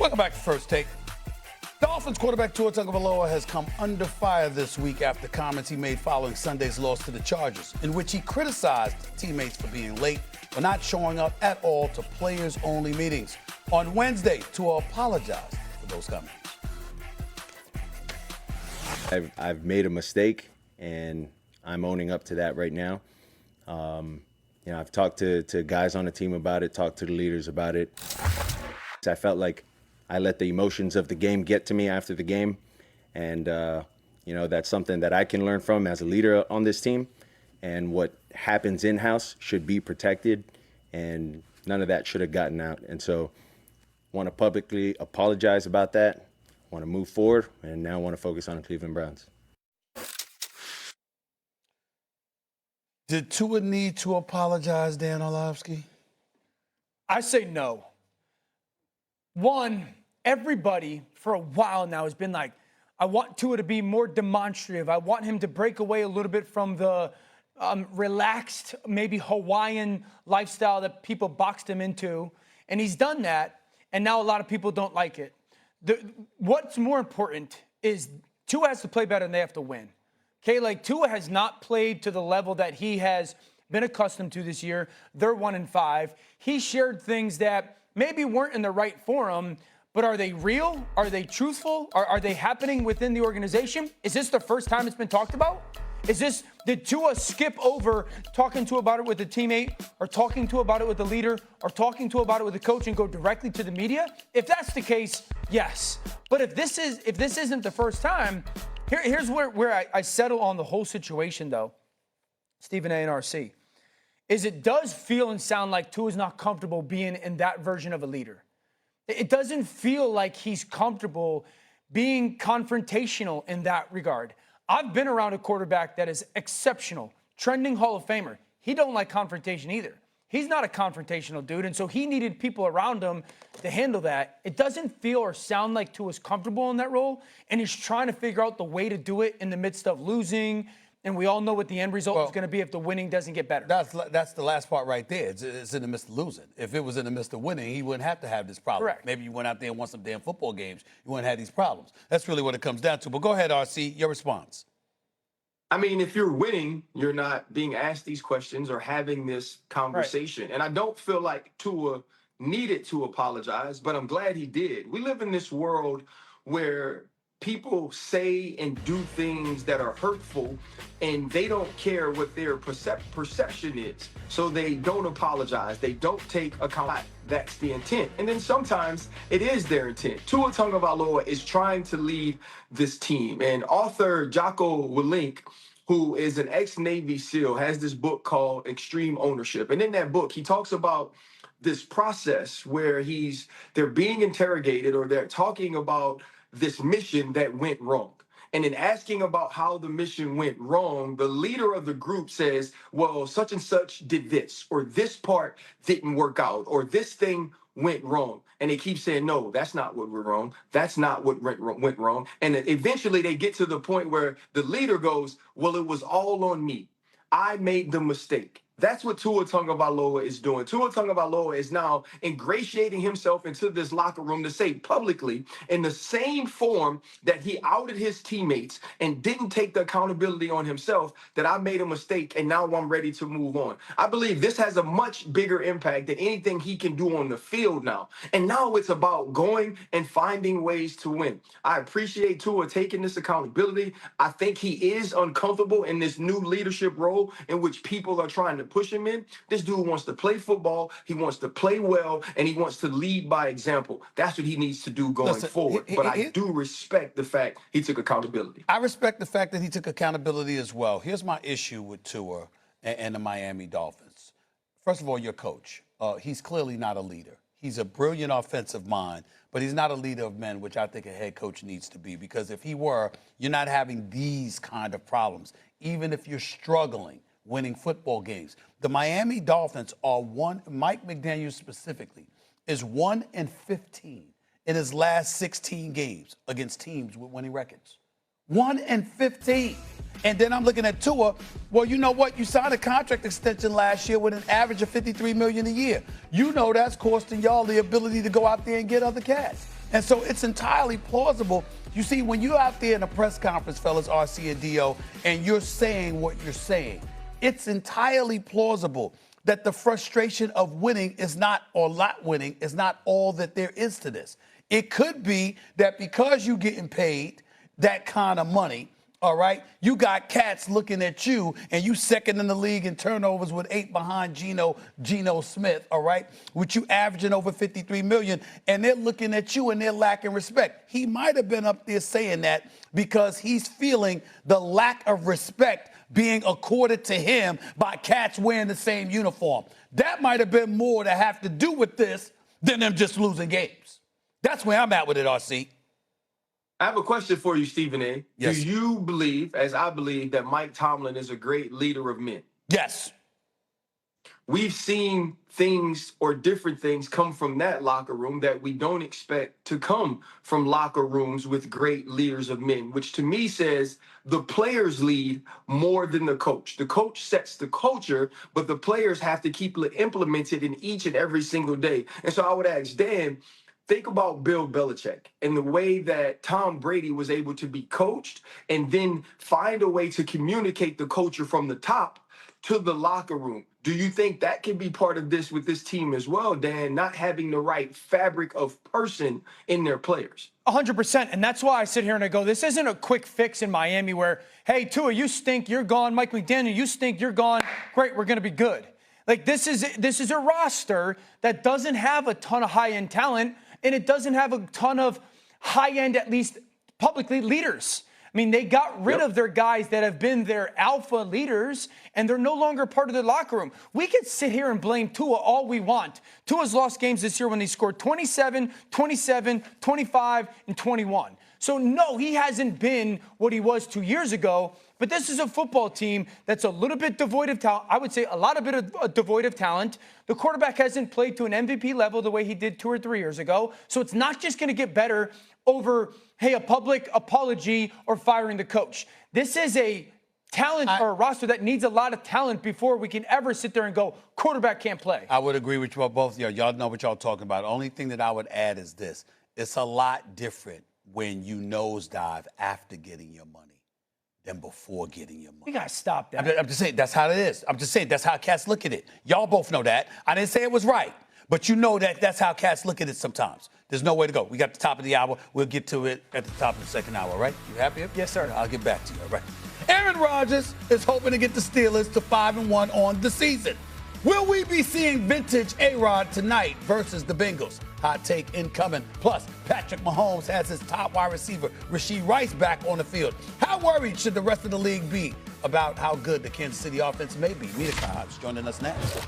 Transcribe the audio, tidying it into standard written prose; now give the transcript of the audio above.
Welcome back to First Take. Dolphins quarterback Tua Tagovailoa has come under fire this week after comments he made following Sunday's loss to the Chargers, in which he criticized teammates for being late or not showing up at all to players-only meetings. On Wednesday, Tua apologized for those comments. I've made a mistake, and I'm owning up to that right now. I've talked to guys on the team about it, talked to the leaders about it. I felt like I let the emotions of the game get to me after the game, and that's something that I can learn from as a leader on this team. And what happens in-house should be protected, and none of that should have gotten out. And so I want to publicly apologize about that, want to move forward, and now want to focus on the Cleveland Browns. Did Tua need to apologize, Dan Orlovsky? I say no. One, everybody for a while now has been like, I want Tua to be more demonstrative. I want him to break away a little bit from the relaxed, maybe Hawaiian lifestyle that people boxed him into. And he's done that, and now a lot of people don't like it. What's more important is Tua has to play better and they have to win. Okay, like Tua has not played to the level that he has been accustomed to this year. They're 1-5. He shared things that maybe weren't in the right forum, but are they real? Are they truthful? Are they happening within the organization? Is this the first time it's been talked about? Did Tua skip over talking to about it with a teammate, or talking to about it with the leader, or talking to about it with the coach and go directly to the media? If that's the case, yes. But if this isn't the first time, here's where I settle on the whole situation, though, Stephen A. and RC, is it does feel and sound like Tua's not comfortable being in that version of a leader. It doesn't feel like he's comfortable being confrontational in that regard. I've been around a quarterback that is exceptional, trending Hall of Famer. He don't like confrontation either. He's not a confrontational dude, and so he needed people around him to handle that. It doesn't feel or sound like Tua's comfortable in that role, and he's trying to figure out the way to do it in the midst of losing, and we all know what the end result is going to be if the winning doesn't get better. That's the last part right there. It's in the midst of losing. If it was in the midst of winning, he wouldn't have to have this problem. Correct. Maybe you went out there and won some damn football games. You wouldn't have these problems. That's really what it comes down to. But go ahead, RC, your response. I mean, if you're winning, you're not being asked these questions or having this conversation. Right. And I don't feel like Tua needed to apologize, but I'm glad he did. We live in this world where people say and do things that are hurtful, and they don't care what their perception is. So they don't apologize. They don't take account. That's the intent. And then sometimes it is their intent. Tua Tagovailoa is trying to lead this team. And author Jocko Willink, who is an ex-Navy SEAL, has this book called Extreme Ownership. And in that book, he talks about this process where they're being interrogated, or they're talking about this mission that went wrong. And in asking about how the mission went wrong, the leader of the group says, well, such and such did this, or this part didn't work out, or this thing went wrong. And they keep saying, no, that's not what went wrong. That's not what went wrong. And eventually they get to the point where the leader goes, well, it was all on me. I made the mistake. That's what Tua Tagovailoa is doing. Tua Tagovailoa is now ingratiating himself into this locker room to say publicly, in the same form that he outed his teammates and didn't take the accountability on himself, that I made a mistake and now I'm ready to move on. I believe this has a much bigger impact than anything he can do on the field now. And now it's about going and finding ways to win. I appreciate Tua taking this accountability. I think he is uncomfortable in this new leadership role in which people are trying to push him in. This dude wants to play football. He wants to play well, and he wants to lead by example. That's what he needs to do going forward. But I do respect the fact he took accountability. I respect the fact that he took accountability as well. Here's my issue with Tua and the Miami Dolphins. First of all, your coach. He's clearly not a leader. He's a brilliant offensive mind, but he's not a leader of men, which I think a head coach needs to be, because if he were, you're not having these kind of problems, even if you're struggling winning football games. The Miami Dolphins are Mike McDaniel specifically, is 1-15 in his last 16 games against teams with winning records. 1-15. And then I'm looking at Tua. Well, you know what? You signed a contract extension last year with an average of $53 million a year. You know that's costing y'all the ability to go out there and get other cats. And so it's entirely plausible. You see, when you're out there in a press conference, fellas, RC and DO, and you're saying what you're saying, it's entirely plausible that the frustration of winning is not, or not winning, is not all that there is to this. It could be that because you're getting paid that kind of money, all right, you got cats looking at you, and you second in the league in turnovers with 8 behind Geno Smith, all right, with you averaging over 53 million, and they're looking at you and they're lacking respect. He might have been up there saying that because he's feeling the lack of respect being accorded to him by cats wearing the same uniform. That might have been more to have to do with this than them just losing games. That's where I'm at with it, RC. I have a question for you, Stephen A. Yes. Do you believe, as I believe, that Mike Tomlin is a great leader of men? Yes. We've seen things or different things come from that locker room that we don't expect to come from locker rooms with great leaders of men, which to me says the players lead more than the coach. The coach sets the culture, but the players have to keep it implemented in each and every single day. And so I would ask Dan, think about Bill Belichick and the way that Tom Brady was able to be coached and then find a way to communicate the culture from the top to the locker room. Do you think that can be part of this with this team as well, Dan, not having the right fabric of person in their players? 100%. And that's why I sit here and I go, this isn't a quick fix in Miami where, hey, Tua, you stink, you're gone. Mike McDaniel, you stink, you're gone. Great, we're going to be good. Like, this is a roster that doesn't have a ton of high-end talent, and it doesn't have a ton of high-end, at least publicly, leaders. I mean, they got rid of their guys that have been their alpha leaders, and they're no longer part of the locker room. We could sit here and blame Tua all we want. Tua's lost games this year when he scored 27, 27, 25, and 21. So, no, he hasn't been what he was 2 years ago, but this is a football team that's a little bit devoid of talent. I would say a lot of bit of devoid of talent. The quarterback hasn't played to an MVP level the way he did 2 or 3 years ago. So it's not just going to get better over, hey, a public apology or firing the coach. This is a talent or a roster that needs a lot of talent before we can ever sit there and go, quarterback can't play. I would agree with you both. Y'all know what y'all talking about. The only thing that I would add is this. It's a lot different when you nosedive after getting your money than before getting your money. We got to stop that. I'm just saying, that's how it is. I'm just saying, that's how cats look at it. Y'all both know that. I didn't say it was right, but you know that that's how cats look at it sometimes. There's no way to go. We got the top of the hour. We'll get to it at the top of the second hour, right? You happy? Yes, sir. I'll get back to you, all right? Aaron Rodgers is hoping to get the Steelers to 5-1 on the season. Will we be seeing vintage A-Rod tonight versus the Bengals? Hot take incoming. Plus, Patrick Mahomes has his top wide receiver, Rashee Rice, back on the field. How worried should the rest of the league be about how good the Kansas City offense may be? Mita Kyle joining us next.